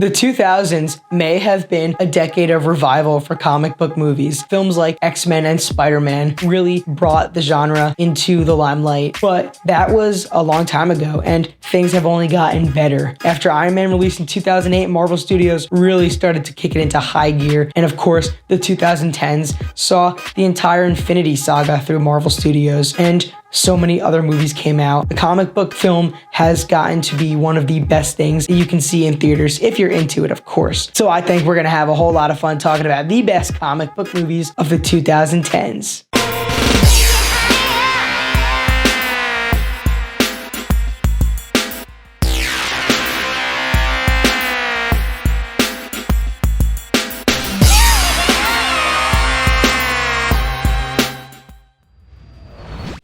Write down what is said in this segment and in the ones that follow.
The 2000s may have been a decade of revival for comic book movies. Films like X-Men and Spider-Man really brought the genre into the limelight, but that was a long time ago, and things have only gotten better. After Iron Man released in 2008, Marvel Studios really started to kick it into high gear, and of course, the 2010s saw the entire Infinity Saga through Marvel Studios, and so many other movies came out. The comic book film has gotten to be one of the best things that you can see in theaters if you're into it, of course. So I think we're gonna have a whole lot of fun talking about the best comic book movies of the 2010s.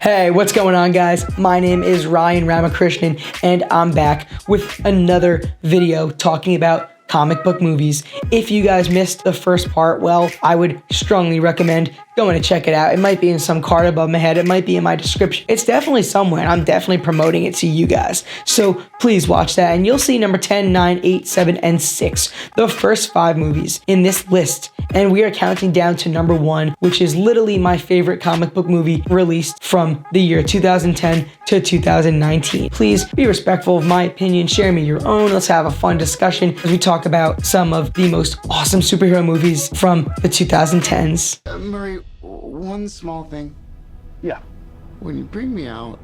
Hey, what's going on, guys? My name is Ryan Ramakrishnan, and I'm back with another video talking about comic book movies. If you guys missed the first part, well, I would strongly recommend going to check it out. It might be in some card above my head. It might be in my description. It's definitely somewhere, and I'm definitely promoting it to you guys. So please watch that, and you'll see number 10, 9, 8, 7, and 6, the first 5 movies in this list. And we are counting down to number 1, which is literally my favorite comic book movie released from the year 2010 to 2019. Please be respectful of my opinion. Share me your own. Let's have a fun discussion as we talk about some of the most awesome superhero movies from the 2010s. Murray, one small thing. Yeah. When you bring me out,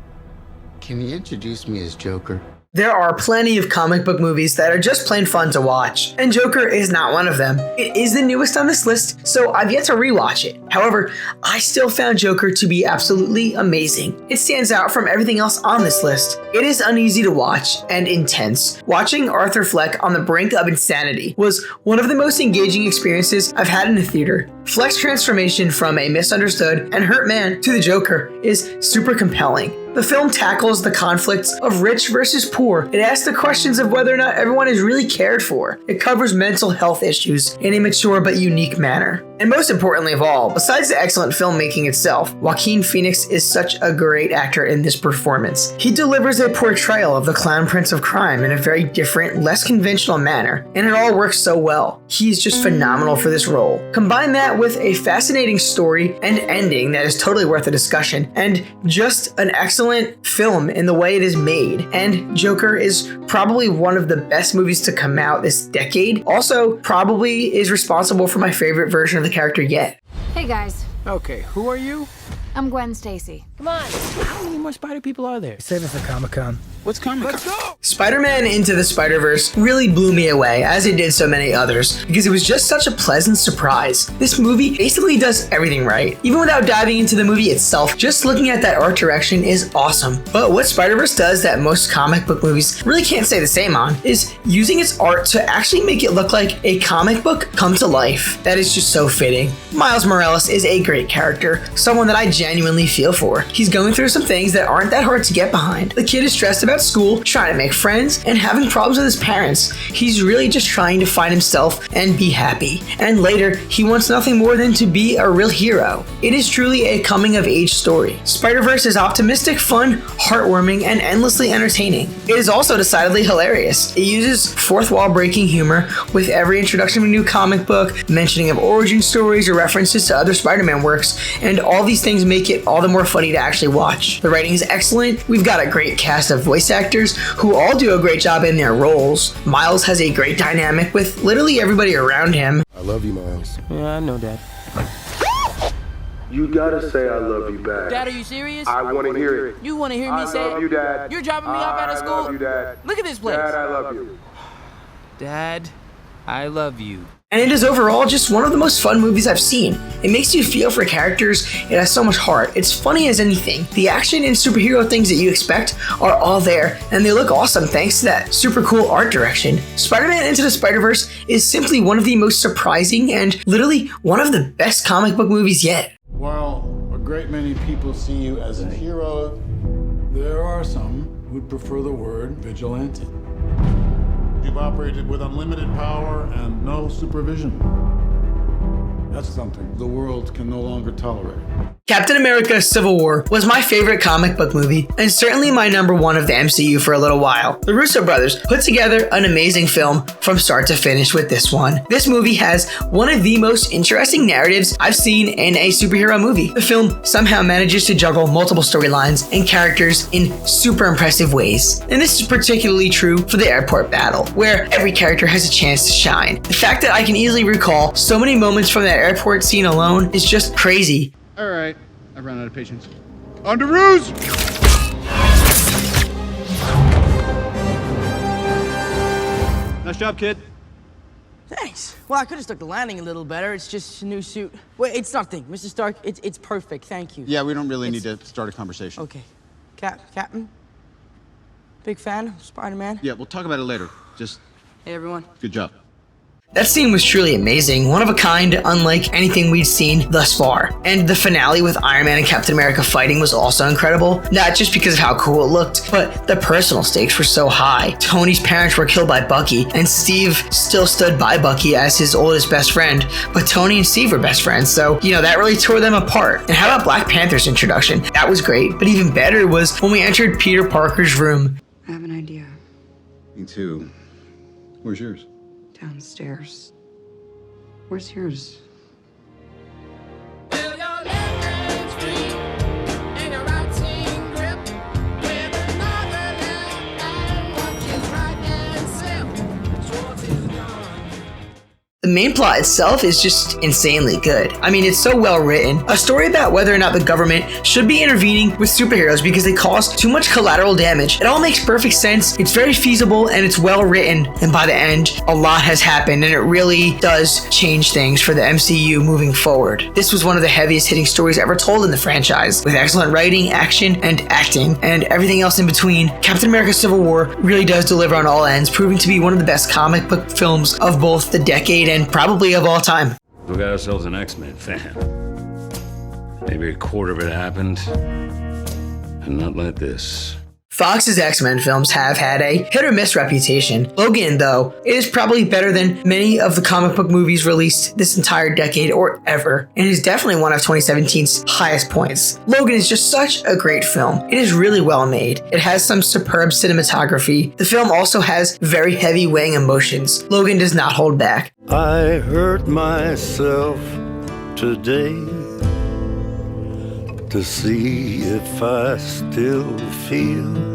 can you introduce me as Joker? There are plenty of comic book movies that are just plain fun to watch, and Joker is not one of them. It is the newest on this list, so I've yet to rewatch it. However, I still found Joker to be absolutely amazing. It stands out from everything else on this list. It is uneasy to watch and intense. Watching Arthur Fleck on the brink of insanity was one of the most engaging experiences I've had in a theater. Fleck's transformation from a misunderstood and hurt man to the Joker is super compelling. The film tackles the conflicts of rich versus poor. It asks the questions of whether or not everyone is really cared for. It covers mental health issues in a mature but unique manner. And most importantly of all, besides the excellent filmmaking itself, Joaquin Phoenix is such a great actor in this performance. He delivers a portrayal of the Clown Prince of Crime in a very different, less conventional manner, and it all works so well. He's just phenomenal for this role. Combine that with a fascinating story and ending that is totally worth a discussion, and just an excellent film in the way it is made. And Joker is probably one of the best movies to come out this decade. Also, probably is responsible for my favorite version of the character yet. Hey guys, Okay, who are you? I'm Gwen Stacy. Come on. How many more spider people are there? Save it for Comic-Con. What's coming? Let's go! Spider-Man Into the Spider-Verse really blew me away, as it did so many others, because it was just such a pleasant surprise. This movie basically does everything right. Even without diving into the movie itself, just looking at that art direction is awesome. But what Spider-Verse does that most comic book movies really can't say the same on is using its art to actually make it look like a comic book come to life. That is just so fitting. Miles Morales is a great character, someone that I genuinely feel for. He's going through some things that aren't that hard to get behind. The kid is stressed about school, trying to make friends, and having problems with his parents. He's really just trying to find himself and be happy. And later, he wants nothing more than to be a real hero. It is truly a coming-of-age story. Spider-Verse is optimistic, fun, heartwarming, and endlessly entertaining. It is also decidedly hilarious. It uses fourth-wall-breaking humor with every introduction of a new comic book, mentioning of origin stories or references to other Spider-Man works, and all these things make it all the more funny to actually watch. The writing is excellent. We've got a great cast of voice actors who all do a great job in their roles. Miles has a great dynamic with literally everybody around him. I love you, Miles. Yeah, I know, Dad. You gotta say I love you back. Dad, are you serious? I want to hear it. You want to hear me say it? I love you, Dad. You're dropping me off out of school? I love you, Dad. Look at this place. Dad, I love you. Dad, I love you. And it is overall just one of the most fun movies I've seen. It makes you feel for characters, it has so much heart, it's funny as anything. The action and superhero things that you expect are all there, and they look awesome thanks to that super cool art direction. Spider-Man Into the Spider-Verse is simply one of the most surprising and literally one of the best comic book movies yet. While a great many people see you as a hero, there are some who'd prefer the word vigilante. You've operated with unlimited power and no supervision. That's something the world can no longer tolerate. Captain America Civil War was my favorite comic book movie, and certainly my number one of the MCU for a little while. The Russo brothers put together an amazing film from start to finish with this one. This movie has one of the most interesting narratives I've seen in a superhero movie. The film somehow manages to juggle multiple storylines and characters in super impressive ways. And this is particularly true for the airport battle, where every character has a chance to shine. The fact that I can easily recall so many moments from that airport scene alone is just crazy. All right, I've run out of patience. On to ruse! Nice job, kid. Thanks. Well, I could have stuck the landing a little better. It's just a new suit. Wait, it's nothing, Mr. Stark. It's perfect. Thank you. Yeah, we don't really need to start a conversation. Okay. Captain? Big fan of Spider-Man? Yeah, we'll talk about it later. Just Hey, everyone. good job. That scene was truly amazing, one of a kind, unlike anything we'd seen thus far. And the finale with Iron Man and Captain America fighting was also incredible, not just because of how cool it looked, but the personal stakes were so high. Tony's parents were killed by Bucky, and Steve still stood by Bucky as his oldest best friend, but Tony and Steve were best friends, so, that really tore them apart. And how about Black Panther's introduction? That was great, but even better was when we entered Peter Parker's room. I have an idea. Me too. Where's yours? Downstairs. Where's yours? The main plot itself is just insanely good. I mean, it's so well written. A story about whether or not the government should be intervening with superheroes because they cause too much collateral damage. It all makes perfect sense. It's very feasible and it's well written. And by the end, a lot has happened and it really does change things for the MCU moving forward. This was one of the heaviest hitting stories ever told in the franchise, with excellent writing, action, and acting, and everything else in between. Captain America Civil War really does deliver on all ends, proving to be one of the best comic book films of both the decade and probably of all time. We got ourselves an X-Men fan. Maybe a quarter of it happened, and not like this. Fox's X-Men films have had a hit or miss reputation. Logan, though, is probably better than many of the comic book movies released this entire decade or ever, and is definitely one of 2017's highest points. Logan is just such a great film. It is really well made. It has some superb cinematography. The film also has very heavy weighing emotions. Logan does not hold back. I hurt myself today to see if I still feel.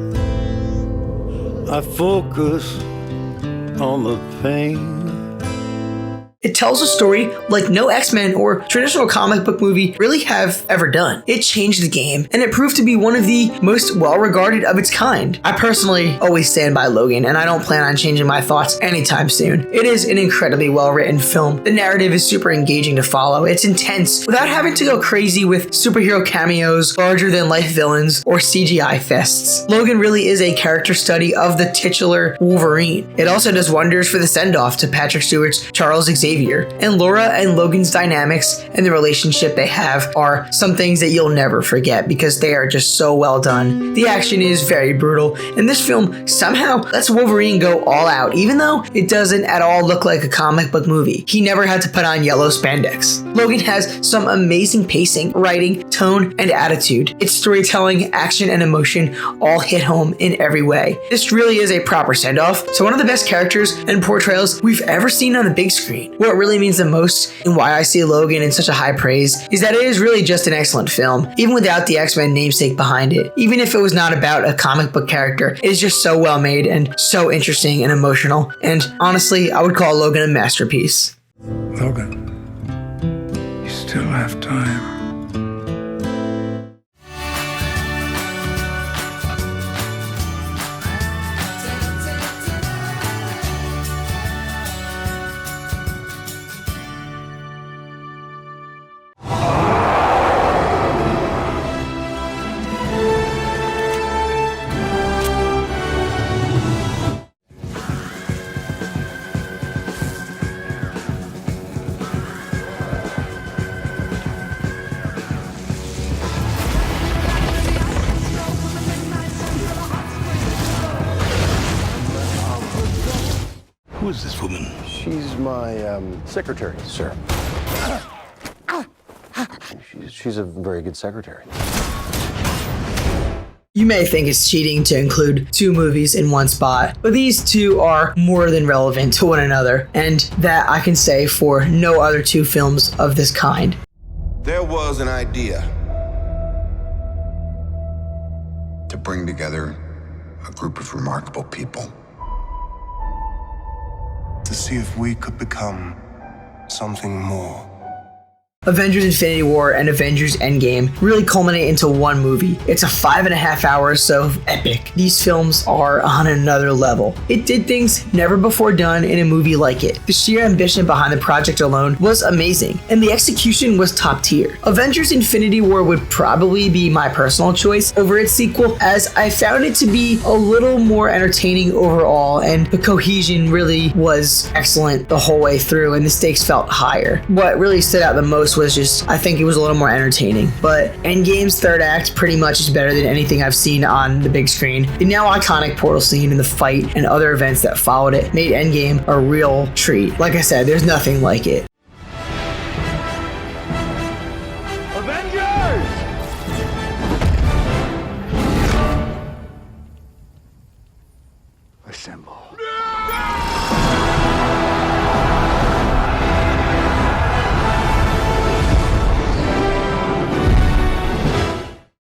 I focus on the pain. It tells a story like no X-Men or traditional comic book movie really have ever done. It changed the game, and it proved to be one of the most well-regarded of its kind. I personally always stand by Logan, and I don't plan on changing my thoughts anytime soon. It is an incredibly well-written film. The narrative is super engaging to follow. It's intense without having to go crazy with superhero cameos, larger-than-life villains, or CGI fests. Logan really is a character study of the titular Wolverine. It also does wonders for the send-off to Patrick Stewart's Charles Xavier. And Laura and Logan's dynamics and the relationship they have are some things that you'll never forget because they are just so well done. The action is very brutal, and this film somehow lets Wolverine go all out, even though it doesn't at all look like a comic book movie. He never had to put on yellow spandex. Logan has some amazing pacing, writing, tone, and attitude. Its storytelling, action, and emotion all hit home in every way. This really is a proper send-off to one of the best characters and portrayals we've ever seen on the big screen. What really means the most and why I see Logan in such a high praise is that it is really just an excellent film, even without the X-Men namesake behind it. Even if it was not about a comic book character, it is just so well made and so interesting and emotional. And honestly, I would call Logan a masterpiece. Logan, you still have time. Who is this woman? She's my secretary, sir. She's a very good secretary. You may think it's cheating to include two movies in one spot, but these two are more than relevant to one another, and that I can say for no other two films of this kind. There was an idea to bring together a group of remarkable people. To see if we could become something more. Avengers Infinity War and Avengers Endgame really culminate into one movie. It's a 5.5 hours, so epic. These films are on another level. It did things never before done in a movie like it. The sheer ambition behind the project alone was amazing, and the execution was top tier. Avengers Infinity War would probably be my personal choice over its sequel, as I found it to be a little more entertaining overall, and the cohesion really was excellent the whole way through, and the stakes felt higher. What really stood out the most was just, I think it was a little more entertaining. But Endgame's third act pretty much is better than anything I've seen on the big screen. The now iconic portal scene and the fight and other events that followed it made Endgame a real treat. Like I said, there's nothing like it. Assemble.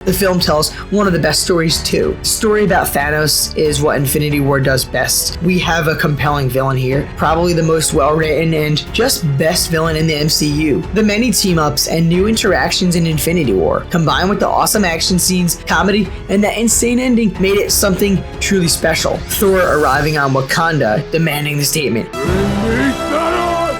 The film tells one of the best stories too. The story about Thanos is what Infinity War does best. We have a compelling villain here, probably the most well-written and just best villain in the MCU. The many team-ups and new interactions in Infinity War, combined with the awesome action scenes, comedy, and that insane ending, made it something truly special. Thor arriving on Wakanda, demanding the statement,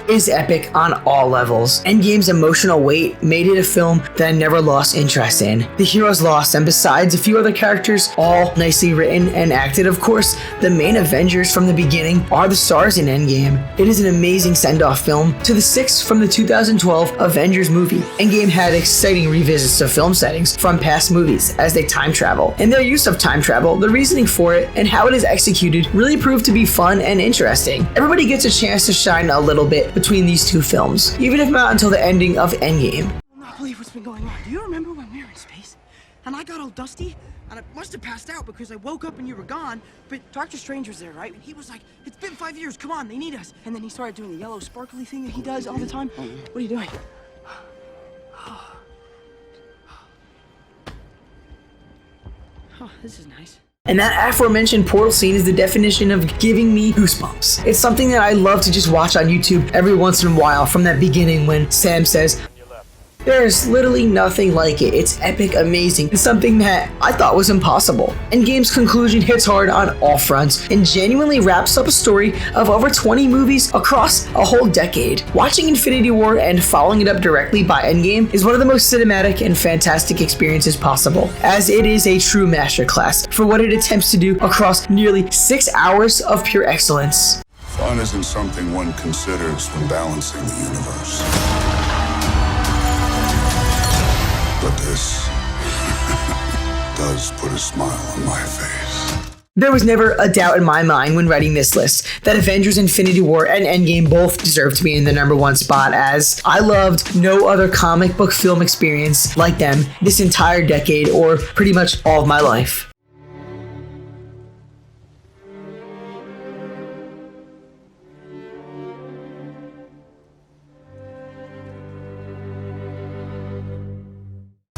is epic on all levels. Endgame's emotional weight made it a film that I never lost interest in. The hero's lost, and besides a few other characters, all nicely written and acted, of course, the main Avengers from the beginning are the stars in Endgame. It is an amazing send-off film to the six from the 2012 Avengers movie. Endgame had exciting revisits to film settings from past movies as they time travel, and their use of time travel, the reasoning for it, and how it is executed really proved to be fun and interesting. Everybody gets a chance to shine a little bit between these two films, even if not until the ending of Endgame. I cannot believe what's been going on. Do you remember when we were in space? And I got all dusty, and I must have passed out because I woke up and you were gone, but Doctor Strange was there, right? And he was like, it's been 5 years, come on, they need us. And then he started doing the yellow sparkly thing that he does all the time. What are you doing? Oh, this is nice. And that aforementioned portal scene is the definition of giving me goosebumps. It's something that I love to just watch on YouTube every once in a while, from that beginning when Sam says, there's literally nothing like it. It's epic, amazing, and something that I thought was impossible. Endgame's conclusion hits hard on all fronts and genuinely wraps up a story of over 20 movies across a whole decade. Watching Infinity War and following it up directly by Endgame is one of the most cinematic and fantastic experiences possible, as it is a true masterclass for what it attempts to do across nearly 6 hours of pure excellence. Fun isn't something one considers when balancing the universe. But this does put a smile on my face. There was never a doubt in my mind when writing this list that Avengers Infinity War and Endgame both deserve to be in the #1 spot, as I loved no other comic book film experience like them this entire decade, or pretty much all of my life.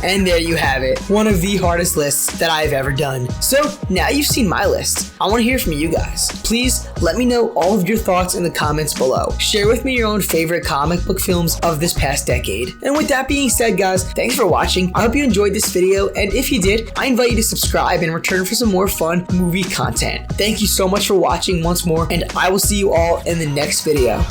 And there you have it, one of the hardest lists that I've ever done. So now you've seen my list, I want to hear from you guys. Please let me know all of your thoughts in the comments below. Share with me your own favorite comic book films of this past decade. And with that being said, guys, thanks for watching. I hope you enjoyed this video, and if you did, I invite you to subscribe and return for some more fun movie content. Thank you so much for watching once more, and I will see you all in the next video.